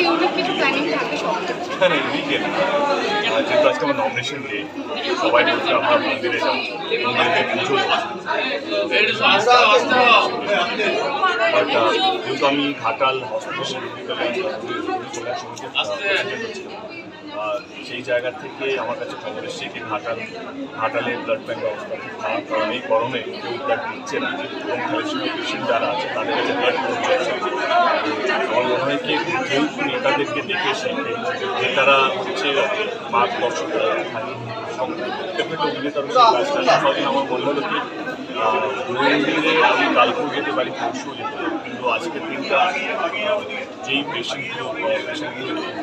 Unique কিছু planning থাকে সব? না ইউনিকের যেহেতু আজকে আমার নমিনেশন ডে, সবাই বলছে আমরা মন্দিরে যাবো, মন্দিরে পুজো বাট যেহেতু আমি ঘাটাল হসপিটাল সেই জায়গা থেকে আমার কাছে খবর এসছে কি ঘাটালে ব্লাড ব্যাঙ্ক অবস্থা খুব খারাপ, কারণ এই গরমে কেউ ব্লাড দিচ্ছে না এবং থ্যালাসেমিয়া পেশেন্ট যারা আছে তাদের কাছে ব্লাড পৌঁছাচ্ছে। আমার মনে হয় কি যেহেতু নেতাদেরকে দেখে শিখে নেতারা হচ্ছে মার্গদর্শকরা থাকে ডেফিনেটলি অভিনেতার কাজটা আমার মনে হলো কি মন্দিরে আমি কালকেও যেতে পারি, পরশুও যেতে পারি, কিন্তু আজকের দিনটা যেই পেশেন্টগুলো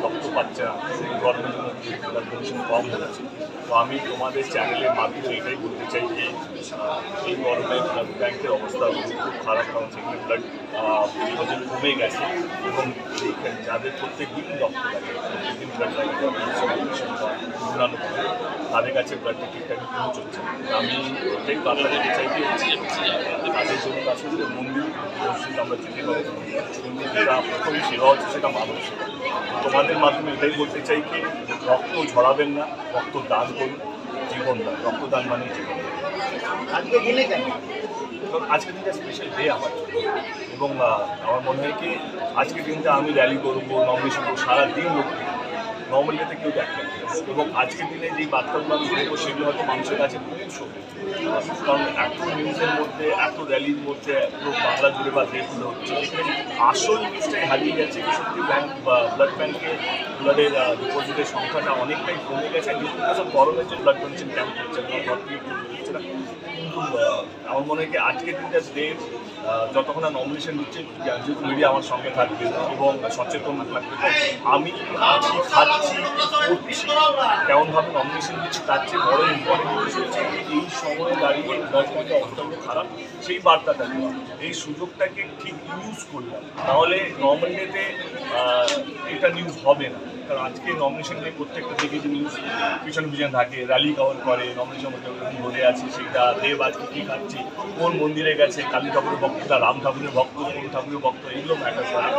রক্ত পাচ্ছে না সেই গরমের জন্য ব্লাড ডোনেশন কম হচ্ছে। তো আমি তোমাদের চ্যানেলের মাধ্যমে এটাই বলতে চাই যে এই গরমে ব্লাড ব্যাঙ্কের অবস্থা খুব খারাপ, কারণ সেখানে ব্লাড ডিপোজিট কমে গেছে এবং যাদের প্রত্যেক দিন রক্ত লাগে, প্রত্যেকদিন ব্লাড লাগে, অন্যান্য তাদের কাছে ব্লাডটা ঠিকঠাক পৌঁছচ্ছে। আমি এটাই বার্তা দিতে চাই যে তাদের জন্য কাছে মন্দির মসজিদ আমরা যেতে পারবো, কিন্তু যেটা প্রথমে সেবা হচ্ছে সেটা মানুষ। তোমাদের মাধ্যমে এটাই বলতে চাই কি রক্ত ঝরাবেন না, রক্ত দান করুন, জীবন দান, রক্তদান মানে জীবন। আজকের দিনে কেন? আজকের দিনটা স্পেশাল ডে আমার এবং আমার মনে হয় কি আজকের দিনটা আমি র্যালি করবো, নমিনেশন করবো, সারাদিন লোক নর্মাল ডেতে কেউ দেখেন এবং আজকের দিনে যেই বার্তাগুলো আমি দেবো সেগুলো হয়তো মানুষের কাছে পৌঁছবে, কারণ এত নিউজের মধ্যে এত র্যালির মধ্যে পুরো বাংলা জুড়ে বা দেশগুলো হচ্ছে যেখানে আসল নিউজটাই হারিয়ে যাচ্ছে কি সত্যি ব্যাঙ্ক বা ব্লাড ব্যাঙ্কে ব্লাডের ডিপোজিটের সংখ্যাটা অনেকটাই কমে গেছে। সব গরমের যে ব্লাড ডোনেশন ক্যাম্প হচ্ছে না, ঘর থেকে হচ্ছে না, কিন্তু আমার মনে হয় কি আজকের দিনটা ডে যতক্ষণ না নমিনেশন দিচ্ছে যেহেতু মিডিয়া আমার সঙ্গে থাকবে এবং সচেতন থাকবে, আমি খাচ্ছি করছি কেমনভাবে নমিনেশন দিচ্ছি তার চেয়ে বড় ইম্পর্টেন্ট বিষয় হচ্ছে এই সময়ে দাঁড়িয়ে ব্লাড অত্যন্ত খারাপ সেই বার্তাটা দেওয়া, এই সুযোগটাকে ঠিক ইউজ করলাম, তাহলে নর্মাল ডেতে এটা নিউজ হবে না। কারণ আজকে নমিনেশন ডে প্রত্যেকটা দিকে যে নিউজ পিছনে পিছনে থাকে, র্যালি কভার করে, নমিনেশন ধরে আছে সেইটা দেব আজকে কী খাচ্ছে, কোন মন্দিরে গেছে, কালী ঠাকুরের ভক্তটা রাম ঠাকুরের ভক্ত, কোন ঠাকুরের ভক্ত, এগুলো ম্যাটার করে।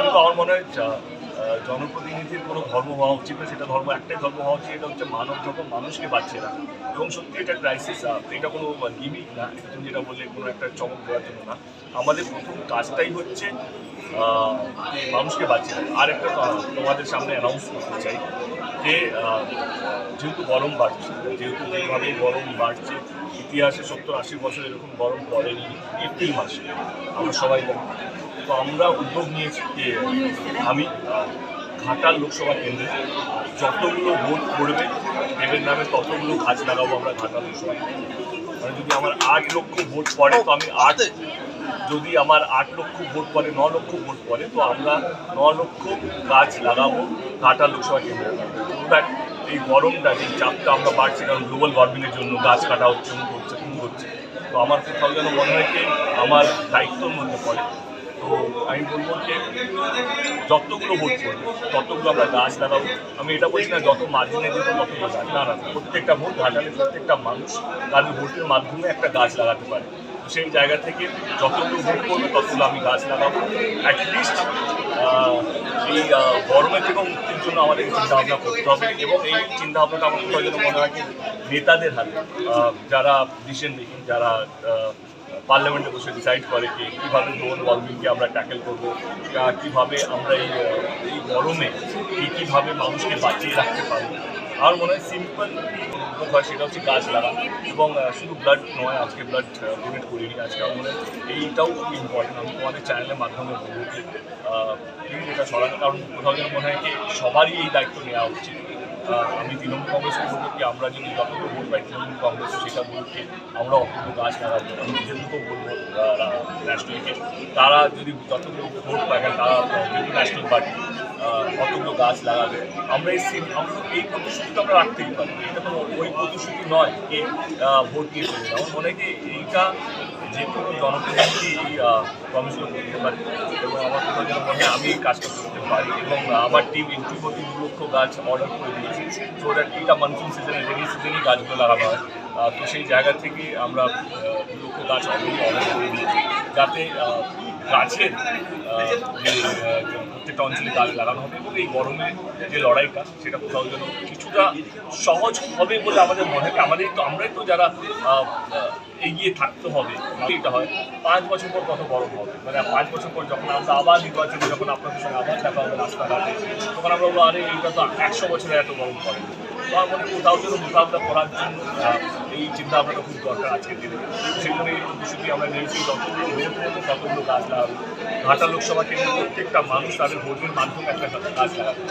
কিন্তু আমার মনে হয় জনপ্রতিনিধির কোনো ধর্ম হওয়া উচিত না, সেটা ধর্ম একটাই ধর্ম হওয়া উচিত, এটা হচ্ছে মানব ধর্ম, মানুষকে বাঁচিয়ে রাখা। এবং সত্যি এটা ক্রাইসিস, এটা কোনো গিমিক না, তুমি যেটা বললে কোনো একটা চমক দেওয়ার জন্য না, আমাদের প্রথম কাজটাই হচ্ছে মানুষকে বাঁচিয়ে রাখা। আর একটা তোমাদের সামনে অ্যানাউন্স করতে চাই যে যেহেতু গরম বাড়ছে, যেহেতু যেভাবে গরম বাড়ছে, ইতিহাসে 70-80 বছর এরকম গরম পড়েনি এপ্রিল মাসে, আমরা সবাই জানি। তো আমরা উদ্যোগ নিয়েছি যে আমি ঘাটাল লোকসভা কেন্দ্রে যতগুলো ভোট পড়বে দেবের নামে ততগুলো গাছ লাগাবো আমরা ঘাটাল লোকসভা কেন্দ্রে। মানে যদি আমার 8 লক্ষ ভোট পড়ে তো আমি যদি আমার 8 লক্ষ ভোট পড়ে, 9 লক্ষ ভোট পড়ে তো আমরা 9 লক্ষ গাছ লাগাবো ঘাটাল লোকসভা কেন্দ্রে। ইনফ্যাক্ট এই গরমটা যে চাপটা আমরা বাড়ছি, কারণ গ্লোবাল ওয়ার্মিংয়ের জন্য গাছ কাটা হচ্ছে, হচ্ছে, তো আমার কোথাও যেন মনে হয় কি আমার দায়িত্বর মধ্যে পড়ে। তো আমি বলবো যে যতগুলো ভোট করবে ততগুলো আমরা গাছ লাগাবো। আমি এটা বলছি না যত মার্জিনে দেবো ততগুলো গাছ, না, প্রত্যেকটা ভোট ঘাটালে প্রত্যেকটা মানুষ তাদের ভোটের মাধ্যমে একটা গাছ লাগাতে পারে। তো সেই জায়গা থেকে যতগুলো ভোট করবে ততগুলো আমি গাছ লাগাবো। অ্যাটলিস্ট এই গরমের থেকে মুক্তির জন্য আমাদের চিন্তাভাবনা করতে হবে এবং এই চিন্তাভাবনাটা আমার কোথাও যেন মনে হয় কি নেতাদের হাতে, যারা ডিসিশন মেকিং, যারা পার্লামেন্টে বসে ডিসাইড করে যে কীভাবে গ্লোবাল ওয়ার্মিংকে আমরা ট্যাকেল করবো, কীভাবে আমরা এই গরমে কীভাবে মানুষকে বাঁচিয়ে রাখতে পারবো। আমার মনে হয় সিম্পল হয় সেটা হচ্ছে গাছ লাগা এবং শুধু ব্লাড নয়, আজকে ব্লাড ডোনেট করিনি, আজকে আমার মনে হয় এইটাও খুব ইম্পর্টেন্ট। আমি তোমাদের চ্যানেলের মাধ্যমে বলবো যে এটা সরানো, কারণ কোথাও যেন মনে হয় কি সবারই এই দায়িত্ব নেওয়া উচিত। আমি তৃণমূল কংগ্রেসকে বলবো কি আমরা যদি যতগুলো ভোট পাই তৃণমূল কংগ্রেস সেটা বলতে আমরা অতগুলো গাছ লাগাবো। আমি নিজেদেরকেও বলবো ন্যাশনালকে, তারা যদি যতগুলো ভোট পায় তারা ন্যাশনাল পার্টি অতগুলো গাছ লাগাবে। আমরা এই প্রতিশ্রুতিটা আমরা রাখতেই পারি, এটা কোনো ওই প্রতিশ্রুতি নয় যে ভোট দিয়ে চলে যাওয়া। আমার মনে হয় কি এইটা যে কোনো জনপ্রতিনিধি এই প্রমিসগুলো করতে পারে এবং আমার কোথাও যেন মনে হয় আমি এই কাজটা করতে পারি এবং আমার টিম ইন্ট্রিপতি 2 লক্ষ গাছ অর্ডার করে দিয়েছি, সো দ্যাট এইটা মনসুন সিজনে রেনি সিজনেই গাছগুলো লাগানো হয়। তো সেই জায়গা থেকে আমরা 2 লক্ষ গাছ অর্ডার করে দিয়েছি যাতে গাছের যে প্রত্যেকটা অঞ্চলে গাছ লাগানো হবে এবং এই গরমে যে লড়াইটা সেটা কোথাও যেন কিছুটা সহজ হবে বলে আমাদের মনে হয়। আমরাই তো যারা এগিয়ে থাকতে হবে। এটা হয় 5 বছর পর কত গরম হবে, মানে 5 বছর পর যখন আমরা আবার নির্বাচনে যখন আপনাদের সঙ্গে আবার দেখা হবে রাস্তাঘাটে, তখন আমরা বলবো আরে এটা তো 100 বছরে এত গরম পড়ে। তো আমার মনে কোথাও যেন মোকাবিলা করার জন্য এই চিন্তা ভাবনাটা খুব দরকার আজকের দিনে। সেখানে এই বিষয়টি আমরা নিয়েছি, যতগুলো ভোট করবো ততগুলো গাছ লাগাবো। ঘাটা লোকসভা কেন্দ্রে প্রত্যেকটা মানুষ তাদের ভোটের মাধ্যমে একটা গাছ লাগাবে।